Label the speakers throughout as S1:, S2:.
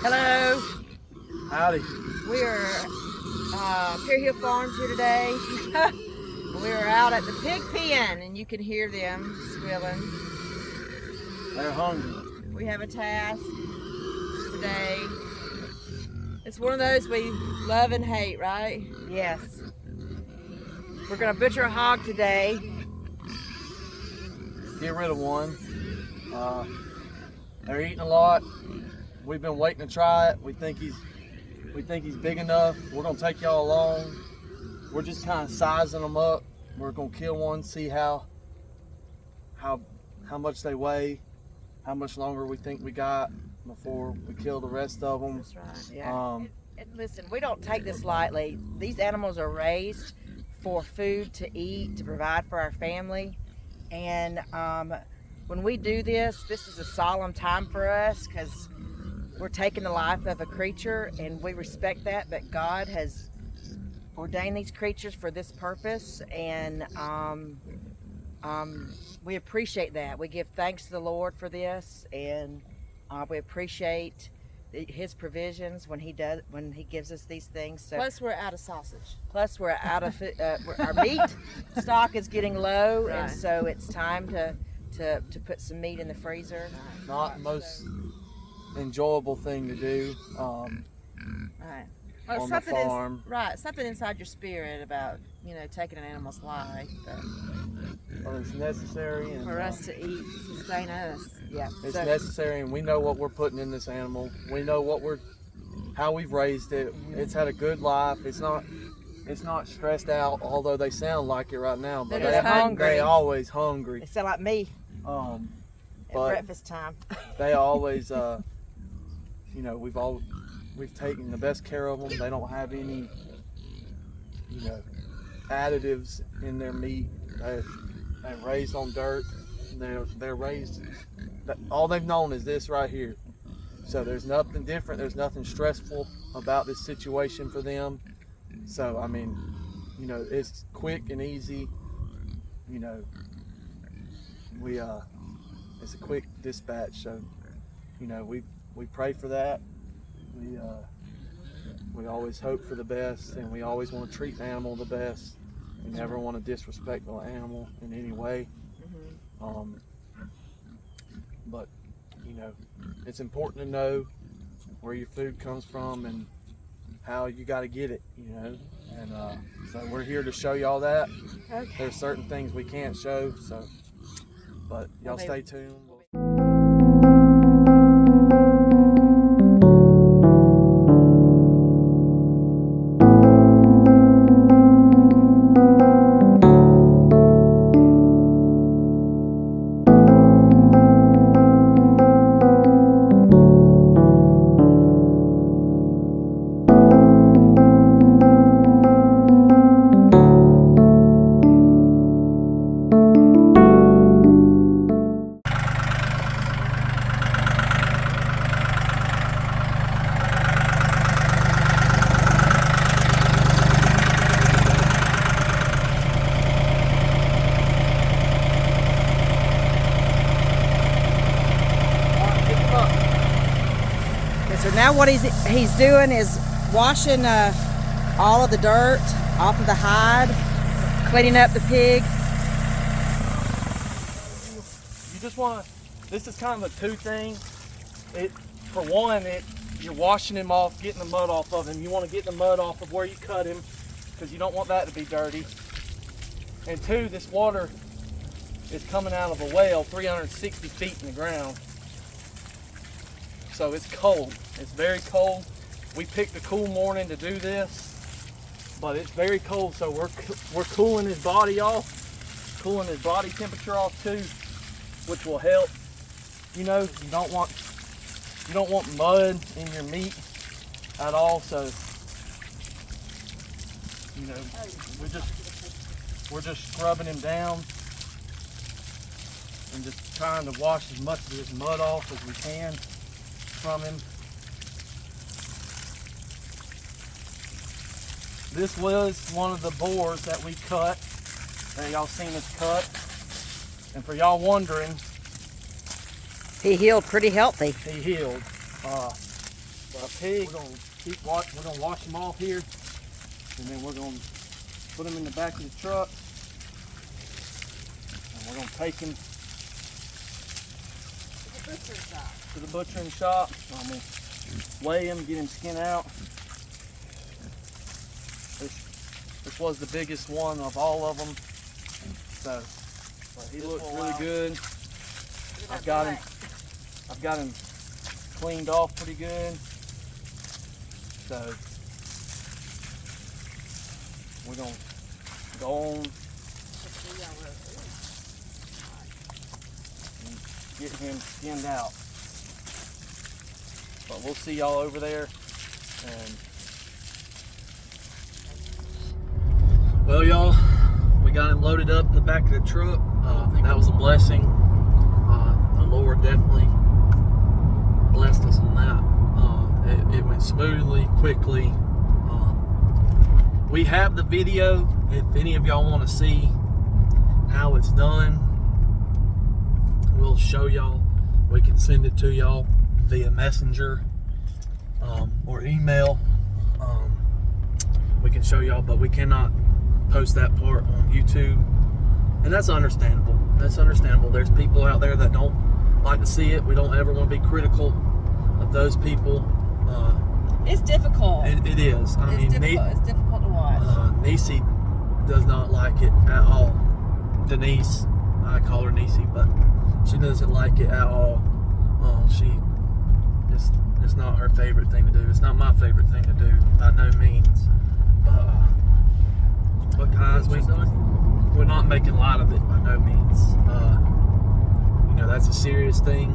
S1: Hello.
S2: Howdy.
S1: We are Pier Hill Farms here today. We are out at the pig pen, and you can hear them squealing.
S2: They're hungry.
S1: We have a task today. It's one of those we love and hate, right? Yes. We're gonna butcher a hog today.
S2: Get rid of one. They're eating a lot. We've been waiting to try it. We think he's big enough. We're gonna take y'all along. We're just kind of sizing them up. We're gonna kill one, see how much they weigh, how much longer we think we got before we kill the rest of them.
S1: That's right. Yeah. And listen, we don't take this lightly. These animals are raised for food to eat, to provide for our family, and when we do this is a solemn time for us because we're taking the life of a creature, and we respect that, but God has ordained these creatures for this purpose, and we appreciate that. We give thanks to the Lord for this, and we appreciate His provisions when He gives us these things. So,
S3: plus, we're out of sausage.
S1: Plus, we're out of our meat stock is getting low,
S3: right.
S1: And so it's time to put some meat in the freezer.
S2: Not the most enjoyable thing to do.
S1: Right.
S3: Well,
S2: on the farm.
S3: Right, something inside your spirit about taking an animal's life.
S2: Well, it's necessary and,
S3: for us to eat, sustain us.
S1: Yeah.
S2: It's necessary, and we know what we're putting in this animal. We know how we've raised it. It's had a good life. It's not stressed out, although they sound like it right now. But
S1: they're hungry.
S2: They always hungry.
S1: They sound like me.
S2: But
S1: at breakfast time.
S2: They always, we've taken the best care of them. They don't have any, additives in their meat. They're raised on dirt. They're raised. All they've known is this right here. So there's nothing different. There's nothing stressful about this situation for them. So I mean, it's quick and easy. It's a quick dispatch. So we pray for that. We always hope for the best, and we always want to treat the animal the best. We never want to disrespect the animal in any way. But it's important to know where your food comes from and how you got to get it. And so we're here to show y'all that.
S1: Okay.
S2: There's certain things we can't show, but y'all stay tuned.
S1: So now what he's doing is washing all of the dirt off of the hide, cleaning up the pig.
S2: You just want to, this is kind of a two thing. For one, you're washing him off, getting the mud off of him. You want to get the mud off of where you cut him because you don't want that to be dirty. And two, this water is coming out of a well 360 feet in the ground. So it's cold. It's very cold. We picked a cool morning to do this, but it's very cold. So we're cooling his body off, cooling his body temperature off too, which will help. You don't want mud in your meat at all. So we're just scrubbing him down and just trying to wash as much of this mud off as we can from him. This was one of the boars that we cut, that y'all seen us cut. And for y'all wondering,
S1: He healed pretty healthy.
S2: he healed. our pig. We're gonna wash them off here, and then we're gonna put them in the back of the truck, and we're gonna take them to the butchering shop. I'm gonna weigh them, get them skinned out. This was the biggest one of all of them, so he looks really good. I've got him cleaned off pretty good. So we're gonna go on and get him skinned out. But we'll see y'all over there. And well, y'all, we got him loaded up in the back of the truck. That was a blessing. The Lord definitely blessed us on that. It went smoothly, quickly. We have the video. If any of y'all want to see how it's done, we'll show y'all. We can send it to y'all via messenger or email. We can show y'all, but we cannot post that part on YouTube, and that's understandable. That's understandable. There's people out there that don't like to see it. We don't ever want to be critical of those people.
S3: It's difficult.
S2: It is. I mean,
S3: it's difficult to watch.
S2: Nisi does not like it at all. Denise, I call her Nisi, but she doesn't like it at all. It's not her favorite thing to do. It's not my favorite thing to do by no means. But guys, we're not making light of it by no means. You know, that's a serious thing,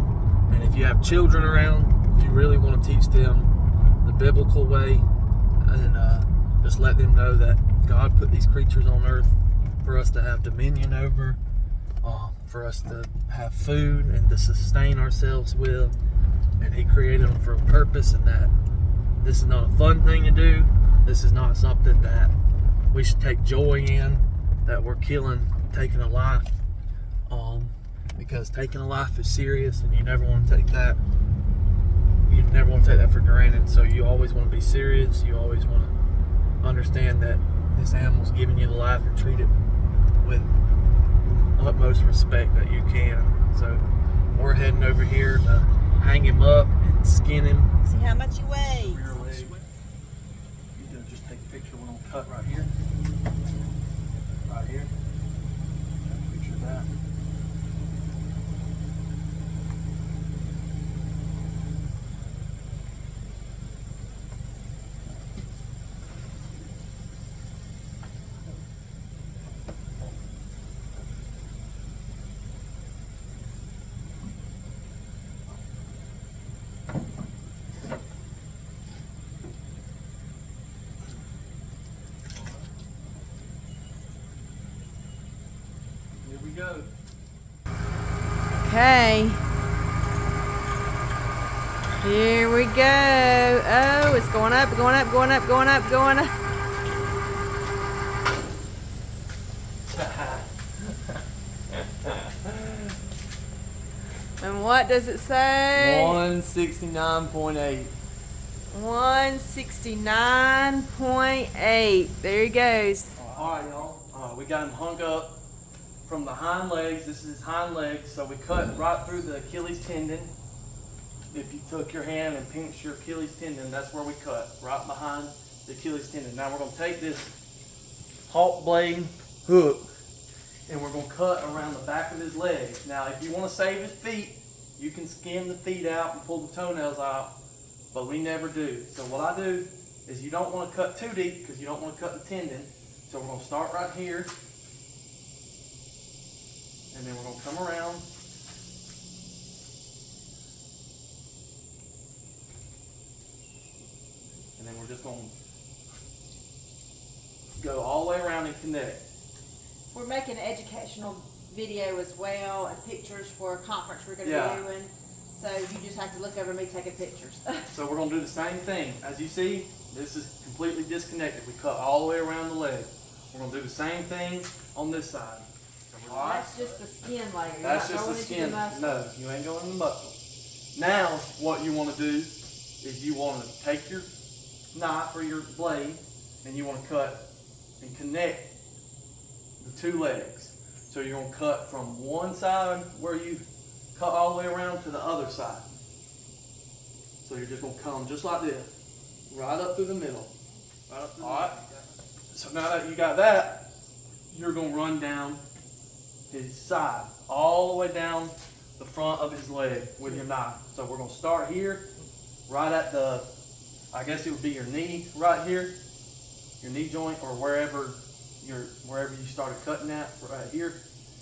S2: and if you have children around, you really want to teach them the biblical way, and just let them know that God put these creatures on earth for us to have dominion over, for us to have food and to sustain ourselves with, and He created them for a purpose, and that this is not a fun thing to do. This is not something that we should take joy in, that we're taking a life, because taking a life is serious, and you never want to take that. You never want to take that for granted. So you always want to be serious. You always want to understand that this animal's giving you the life, and treat it with utmost respect that you can. So we're heading over here to hang him up and skin him.
S3: See how much he weighs.
S2: Rear leg. You can just take a picture. We're gonna cut right here. Right here. Take a picture of that. Here we go.
S3: Okay. Here we go. Oh, it's going up, going up, going up, going up, going up. And what does it say?
S2: 169.8.
S3: 169.8. There he goes.
S2: Alright, y'all. We got him hung up from the hind legs. This is his hind legs. So we cut right through the Achilles tendon. If you took your hand and pinched your Achilles tendon, that's where we cut, right behind the Achilles tendon. Now we're going to take this hawk blade hook and we're going to cut around the back of his legs. Now if you want to save his feet, you can skin the feet out and pull the toenails out, but we never do. So what I do is, you don't want to cut too deep because you don't want to cut the tendon. So we're going to start right here, and then we're going to come around, and then we're just going to go all the way around and connect.
S3: We're making an educational video as well, and pictures for a conference we're going to
S2: Yeah.
S3: be doing. So you just have to look over me taking pictures.
S2: So we're going to do the same thing. As you see, this is completely disconnected. We cut all the way around the leg. We're going to do the same thing on this side. All right?
S3: That's just the skin layer. You're
S2: That's
S3: not
S2: just the
S3: going into
S2: skin.
S3: muscle.
S2: No, you ain't going in the muscle. Now, what you want to do is you want to take your knife or your blade and you want to cut and connect the two legs. So you're going to cut from one side where you cut all the way around to the other side. So you're just going to come just like this, right up through the middle. Right up through the middle. So now that you got that, you're going to run down his side, all the way down the front of his leg with your knife. So we're going to start here, right at the, I guess it would be your knee right here, your knee joint, or wherever you started cutting at, right here.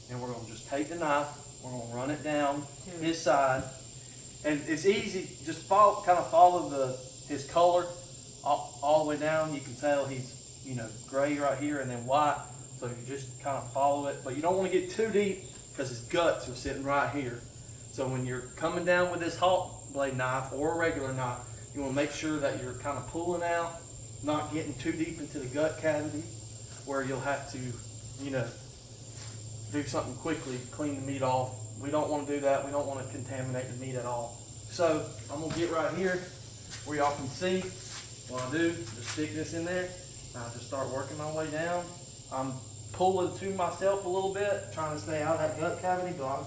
S2: And we're going to just take the knife, we're going to run it down his side. And it's easy, just kind of follow his color all the way down. You can tell he's, gray right here and then white. So you just kind of follow it, but you don't want to get too deep because his guts are sitting right here. So when you're coming down with this hawk blade knife or a regular knife, you want to make sure that you're kind of pulling out, not getting too deep into the gut cavity where you'll have to, do something quickly, clean the meat off. We don't want to do that. We don't want to contaminate the meat at all. So I'm going to get right here where y'all can see what I do. Just stick this in there. And I just start working my way down. I'm pulling to myself a little bit, trying to stay out of that gut cavity, but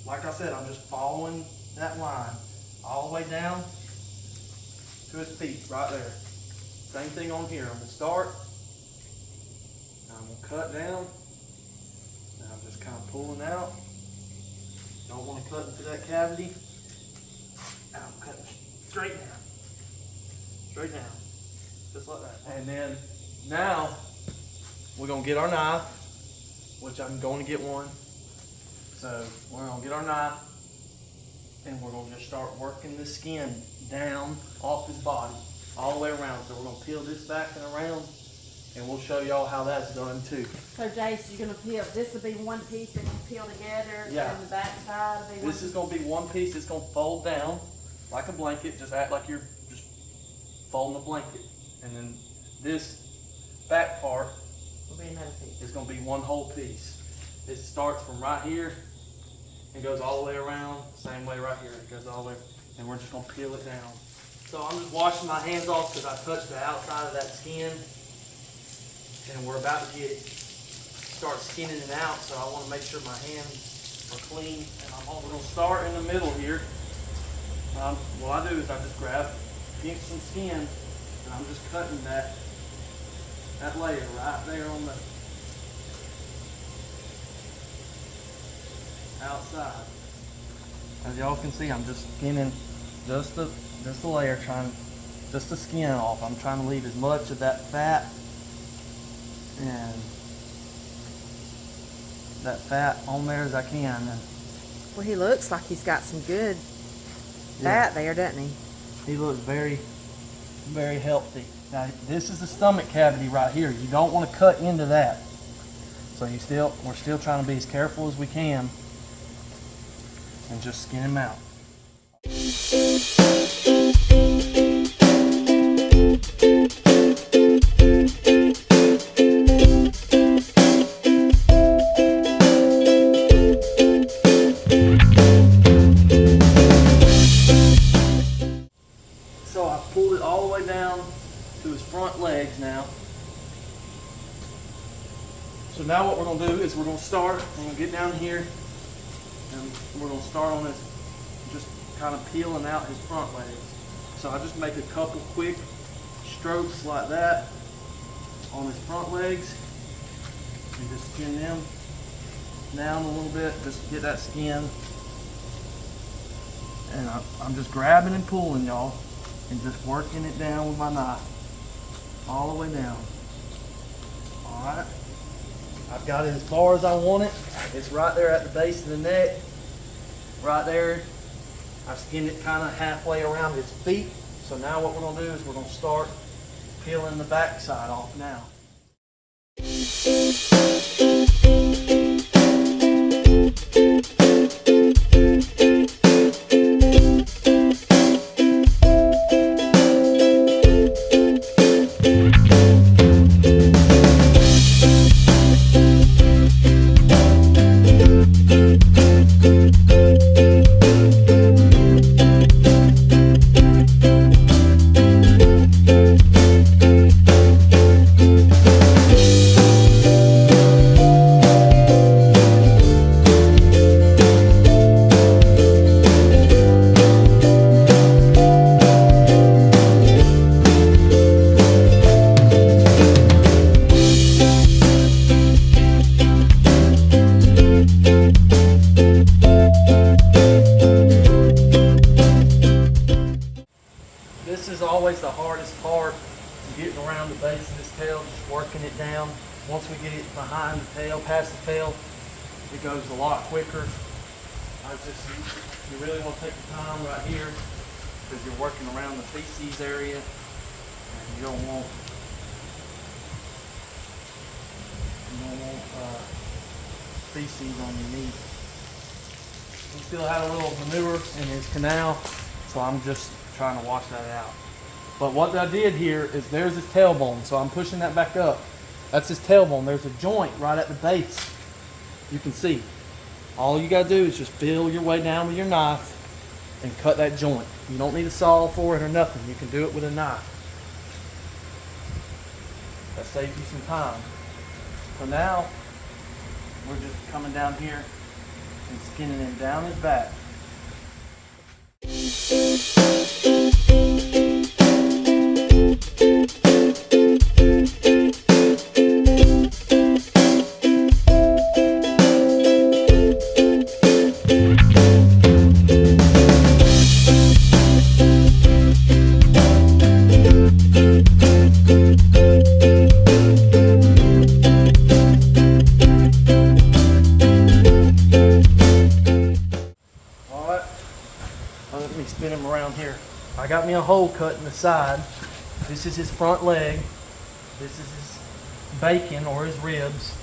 S2: like I said, I'm just following that line all the way down to his feet right there. Same thing on here. I'm going to start. I'm going to cut down. Now I'm just kind of pulling out. Don't want to cut into that cavity. And I'm cutting straight down. Straight down. Just like that. And then now we're going to get our knife, which I'm going to get one. So we're going to get our knife and we're going to just start working the skin down off his body all the way around. So we're going to peel this back and around and we'll show y'all how that's done too.
S3: So Jace, you're going to peel, this will be one piece that you peel together,
S2: Yeah.
S3: and the back side will be one
S2: This is going to be one piece. It's going to fold down like a blanket. Just act like you're just folding a blanket. And then this back part
S3: will be another piece.
S2: is going to be one whole piece. It starts from right here and goes all the way around. Same way right here. It goes all the way. And we're just going to peel it down. So I'm just washing my hands off because I touched the outside of that skin. And we're about to start skinning it out. So I want to make sure my hands are clean. And we're going to start in the middle here. What I do is I just grab a piece of some skin and I'm just cutting that layer right there on the outside. As y'all can see, I'm just skinning just the layer, just the skin off. I'm trying to leave as much of that fat on there as I can.
S3: Well, he looks like he's got some good fat there, doesn't he?
S2: He looks very, very healthy. Now, this is the stomach cavity right here. You don't want to cut into that. So we're still trying to be as careful as we can and just skin him out. So I pulled it all the way down to his front legs now. So now what we're going to do is we're going to get down here and we're going to start on this, just kind of peeling out his front legs. So I just make a couple quick strokes like that on his front legs and just skin them down a little bit, just to get that skin. And I'm just grabbing and pulling, y'all, and just working it down with my knife all the way down. All right. I've got it as far as I want it. It's right there at the base of the neck. Right there. I've skinned it kind of halfway around his feet. So now what we're going to do is we're going to start peeling the back side off now. working it down. Once we get it behind the tail, past the tail, it goes a lot quicker. You really want to take the time right here because you're working around the feces area and you don't want feces on your knee. He still had a little manure in his canal, so I'm just trying to wash that out. But what I did here is there's his tailbone, so I'm pushing that back up. That's his tailbone. There's a joint right at the base. You can see. All you gotta do is just feel your way down with your knife and cut that joint. You don't need a saw for it or nothing. You can do it with a knife. That saves you some time. So now, we're just coming down here and skinning him down his back. Spin him around here. I got me a hole cut in the side. This is his front leg. This is his bacon or his ribs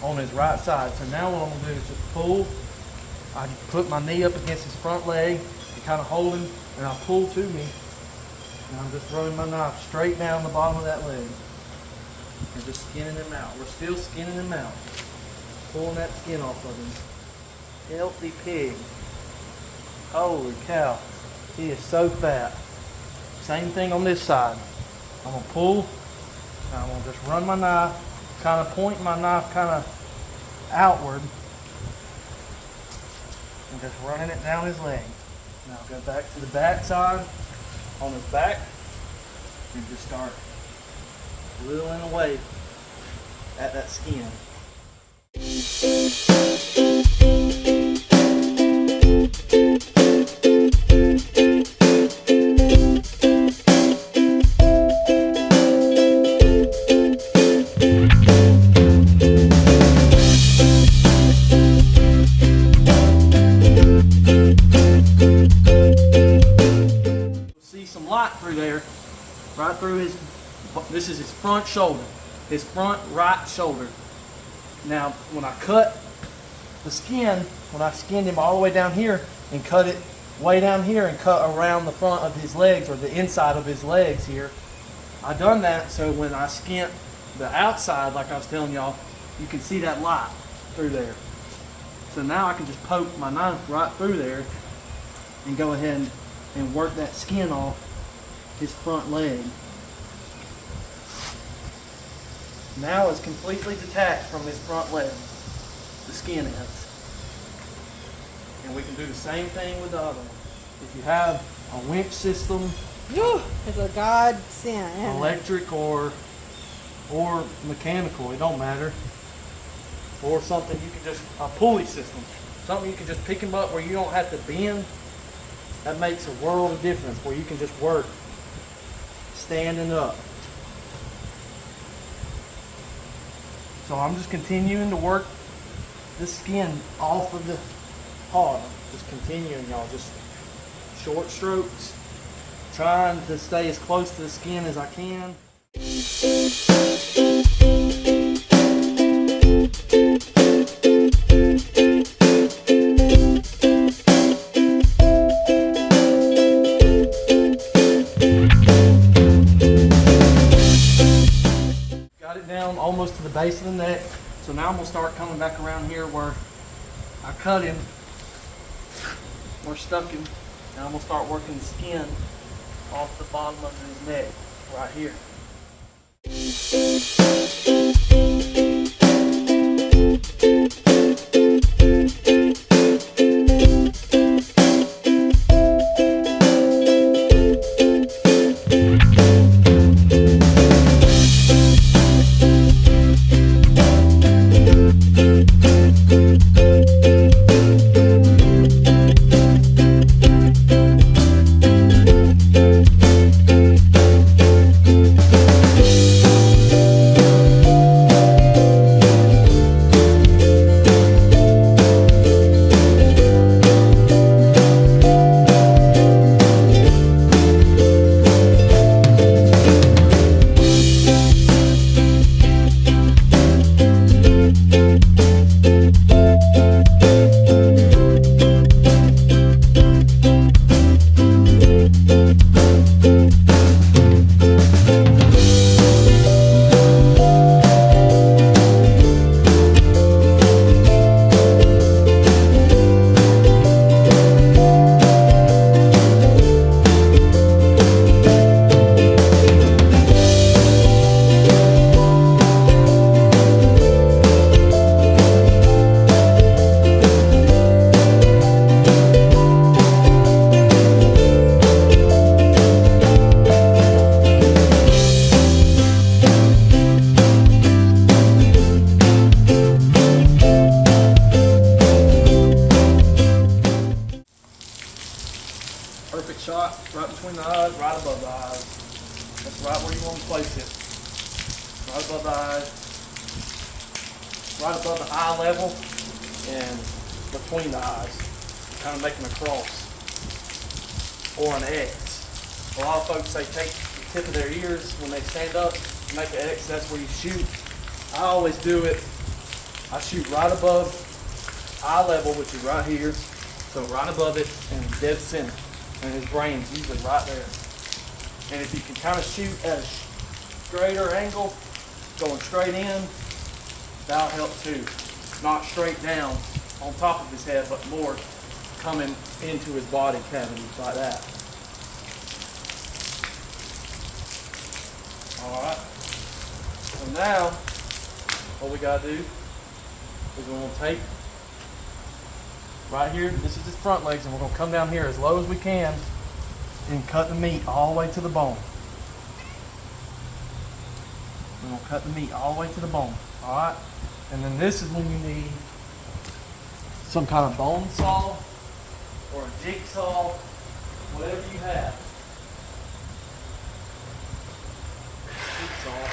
S2: on his right side. So now what I'm gonna do is just pull. I put my knee up against his front leg and kind of hold him, and I pull to me. And I'm just throwing my knife straight down the bottom of that leg and just skinning him out. We're still skinning him out, pulling that skin off of him. Healthy pig. Holy cow, he is so fat. Same thing on this side. I'm gonna pull, and I'm gonna just run my knife, kind of point my knife kind of outward, and just running it down his leg. Now go back to the back side, on his back, and just start whittling away at that skin. Through there, right through his, this is his front shoulder, his front right shoulder. Now, when I cut the skin, when I skinned him all the way down here and cut it way down here and cut around the front of his legs or the inside of his legs here, I done that so when I skinned the outside, like I was telling y'all, you can see that light through there. So now I can just poke my knife right through there and go ahead and work that skin off his front leg. Now it's completely detached from his front leg, the skin is. And we can do the same thing with the other one. If you have a winch system,
S4: it's a godsend.
S2: electric or mechanical, it don't matter. Or something you can just, a pulley system, something you can just pick him up where you don't have to bend. That makes a world of difference where you can just work standing up. So I'm just continuing to work the skin off of the hog. Just continuing, y'all, just short strokes, trying to stay as close to the skin as I can. Almost to the base of the neck. So now I'm going to start coming back around here where I cut him or stuck him, and I'm going to start working the skin off the bottom of his neck right here. shot right between the eyes, right above the eyes. That's right where you want to place it. Right above the eyes. Right above the eye level and between the eyes. Kind of making a cross or an X. A lot of folks say take the tip of their ears when they stand up, make an X, that's where you shoot. I always do it. I shoot right above eye level, which is right here. So right above it and dead center. And his brain's usually right there. And if you can kind of shoot at a straighter angle, going straight in, that'll help too. Not straight down on top of his head, but more coming into his body cavity like that. Alright. So now, what we gotta do is we're gonna take right here, this is his front legs, and we're gonna come down here as low as we can and cut the meat all the way to the bone. We're gonna cut the meat all the way to the bone. Alright? And then this is when you need some kind of bone saw or a jigsaw, whatever you have. Jigsaw.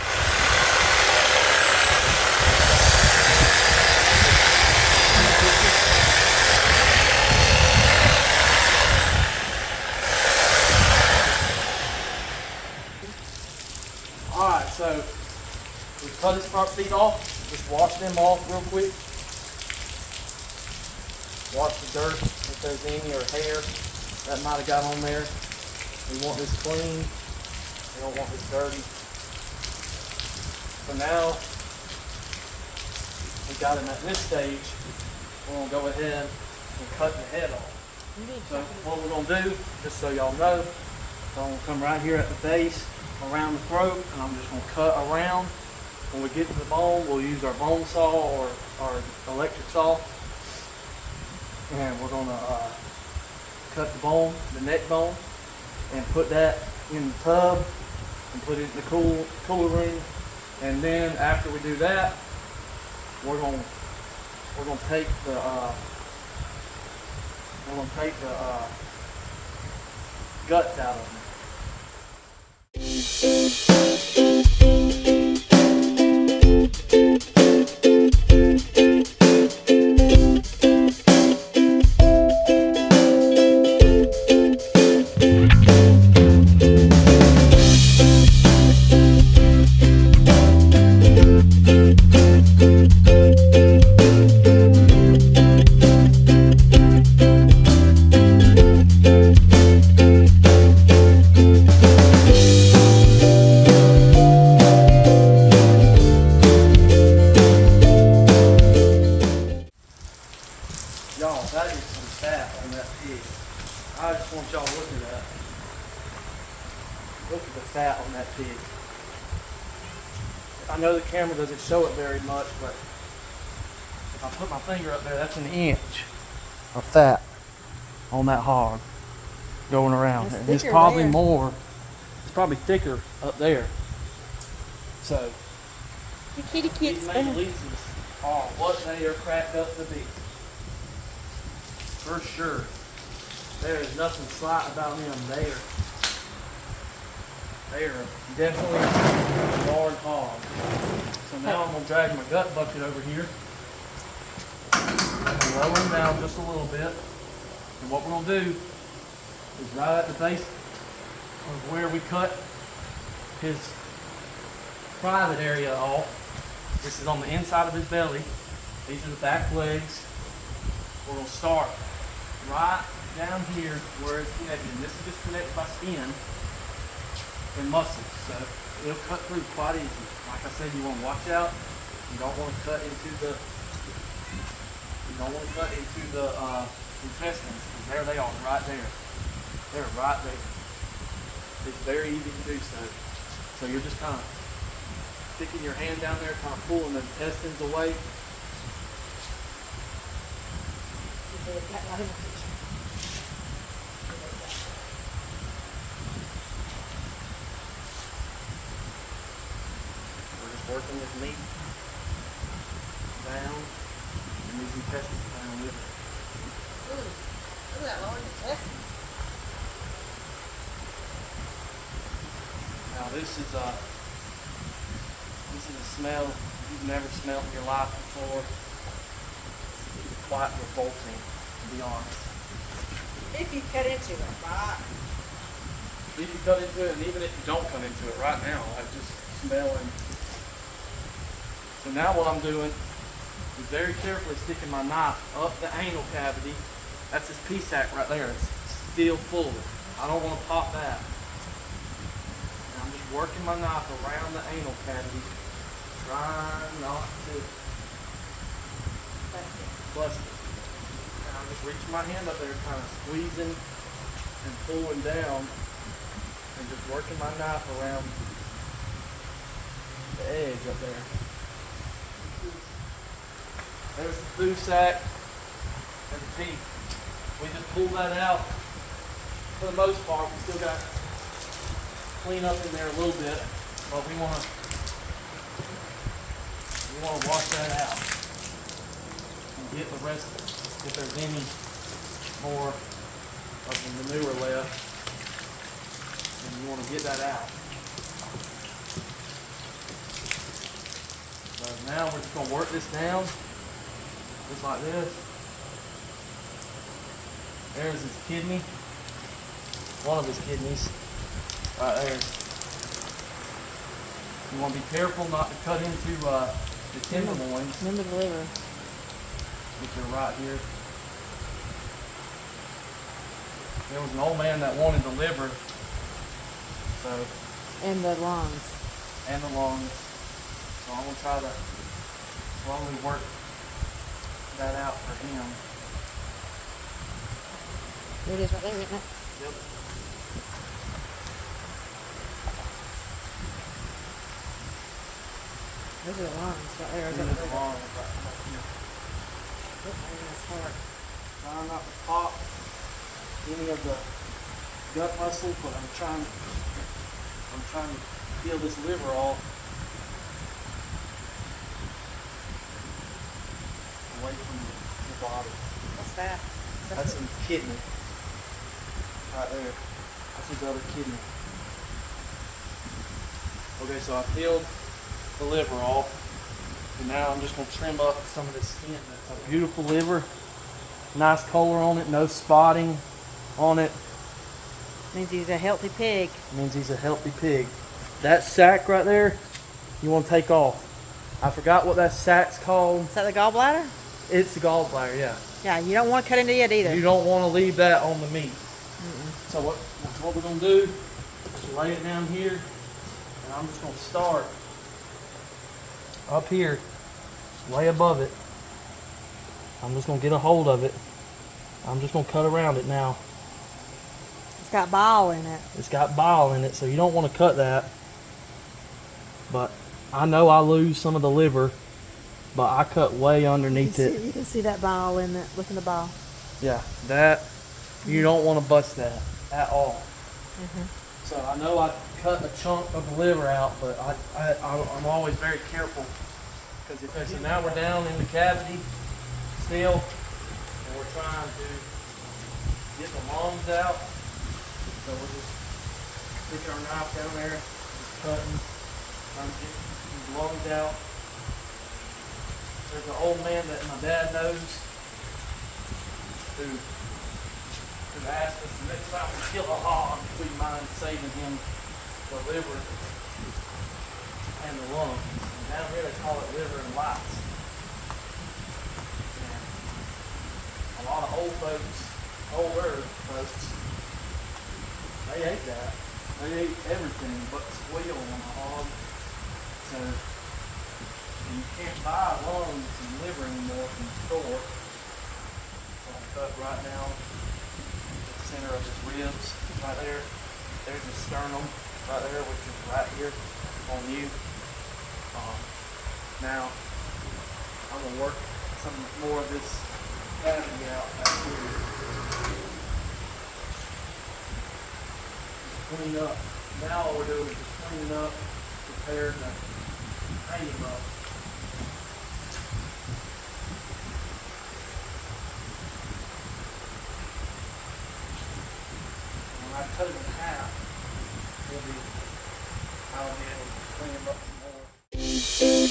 S2: Alright, so we cut his front feet off. Just wash them off real quick. Wash the dirt if there's any or hair that might have got on there. We want this clean. We don't want this dirty. So now we got him at this stage. We're gonna go ahead and cut the head off. So what we're gonna do, just so y'all know, so I'm gonna come right here at the base, around the throat, and I'm just gonna cut around. When we get to the bone, we'll use our bone saw or our electric saw. And we're gonna cut the bone, the neck bone, and put that in the tub and put it in the cooler room. And then after we do that, we're gonna take the guts out of them. Y'all, that is some fat on that pig. I just want y'all to look at that. Look at the fat on that pig. I know the camera doesn't show it very much, but if I put my finger up there, that's an inch of fat on that hog going around. And it's probably more, it's probably thicker up there. So,
S4: The kitty
S2: these
S4: kids.
S2: main leases are what they are cracked up to be. For sure. There is nothing slight about them. They are definitely large hogs. So now I'm going to drag my gut bucket over here. Lower them down just a little bit. And what we're going to do is right at the base of where we cut his private area off. This is on the inside of his belly. These are the back legs. We're going to start right down here where it's connected. And this is just connected by skin and muscles. So it'll cut through quite easy. Like I said, you want to watch out. You don't want to cut into the intestines, because there they are, right there. They're right there. It's very easy to do so. So you're just kind of sticking your hand down there, kind of pulling the intestines away. We're just working this meat down, and these intestines down with it.
S3: Ooh, look at that large intestines.
S2: this is a smell you've never smelled in your life before. It's quite revolting, to be honest.
S3: If you cut into it, right?
S2: If you cut into it, and even if you don't cut into it right now, I'm just smelling. So now what I'm doing is very carefully sticking my knife up the anal cavity. That's this pea sac right there. It's still full. I don't want to pop that. And I'm just working my knife around the anal cavity, trying not to bust it. And I'm just reaching my hand up there, kind of squeezing and pulling down, and just working my knife around the edge up there. There's the poo sac and the pee. We just pull that out. For the most part, we still got clean up in there a little bit, but we want to wash that out and get the rest. If there's any more of the manure left, then you want to get that out. So now we're just going to work this down. Just like this. There's his kidney. One of his kidneys. Right there. You want to be careful not to cut into the tenderloins.
S4: Remember the liver.
S2: Which are right here. There was an old man that wanted the liver. So.
S4: And the lungs.
S2: And the lungs. So I'm going to try to slowly work that out for him.
S4: There it is right there, isn't it?
S2: Yep.
S4: Those are the lungs right there.
S2: These are the lungs right here.
S4: That's hard.
S2: Trying not to pop any of the gut muscle, but I'm trying to peel this liver off away from the body.
S3: What's that?
S2: That's his kidney. Right there. That's his other kidney. Okay, so I peeled the liver off. And now I'm just going to trim up some of this skin. That's a beautiful liver. Nice color on it. No spotting on it.
S4: Means he's a healthy pig.
S2: Means he's a healthy pig. That sac right there, you want to take off. I forgot what that sac's called.
S4: Is that the gallbladder?
S2: It's the gallbladder, yeah.
S4: Yeah, you don't want to cut into it either.
S2: You don't want to leave that on the meat. So what we're going to do is lay it down here, and I'm just going to start up here, lay above it. I'm just going to get a hold of it. I'm just going to cut around it now.
S4: It's got bile in it.
S2: It's got bile in it, so you don't want to cut that. But I know I lose some of the liver, but I cut way underneath it.
S4: You can see that bile in it. Look at the bile.
S2: Yeah, that, you don't want to bust that at all. So I know I cut a chunk of the liver out, but I'm always very careful. Because so now we're down in the cavity still, and we're trying to get the lungs out. So we're just sticking our knife down there, just cutting, trying to get these lungs out. There's an old man that my dad knows who asked us the next time we kill a hog, if we mind saving him the liver and the lungs. And down here they call it liver and lights. And a lot of older folks, they ate that. They ate everything but the squeal on the hog. So you can't buy lungs and liver anymore from the store. So I'm cut right down the center of his ribs, right there. There's his sternum, right there, which is right here on you. Now I'm gonna work some more of this cavity out back here. Clean up. Now all we're doing is just cleaning up, preparing to hang him up. When I cut it in half, I I'll be able to clean them up some more.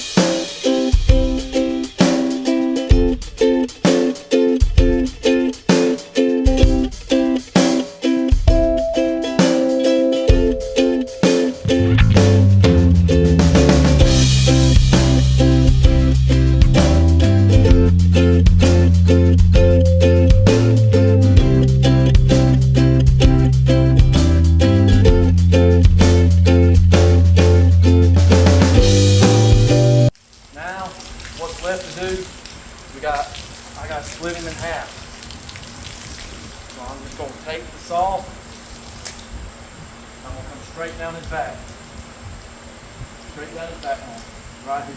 S2: Now, what's left to do, I got to split him in half. So I'm just going to take the saw, I'm going to come straight down his back. Straight down his back, right here.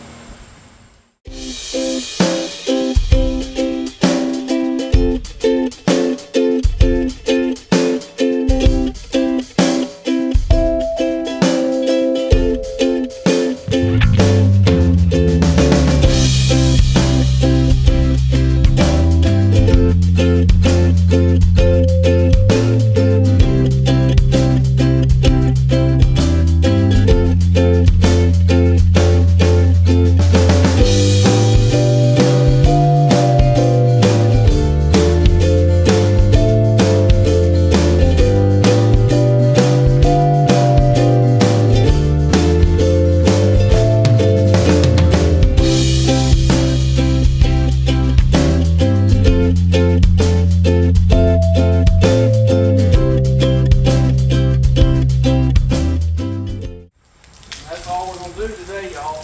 S2: That's all we're going to do today, y'all.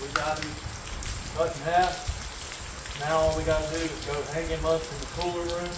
S2: We got him cut in half. Now all we got to do is go hang him up in the cooler room.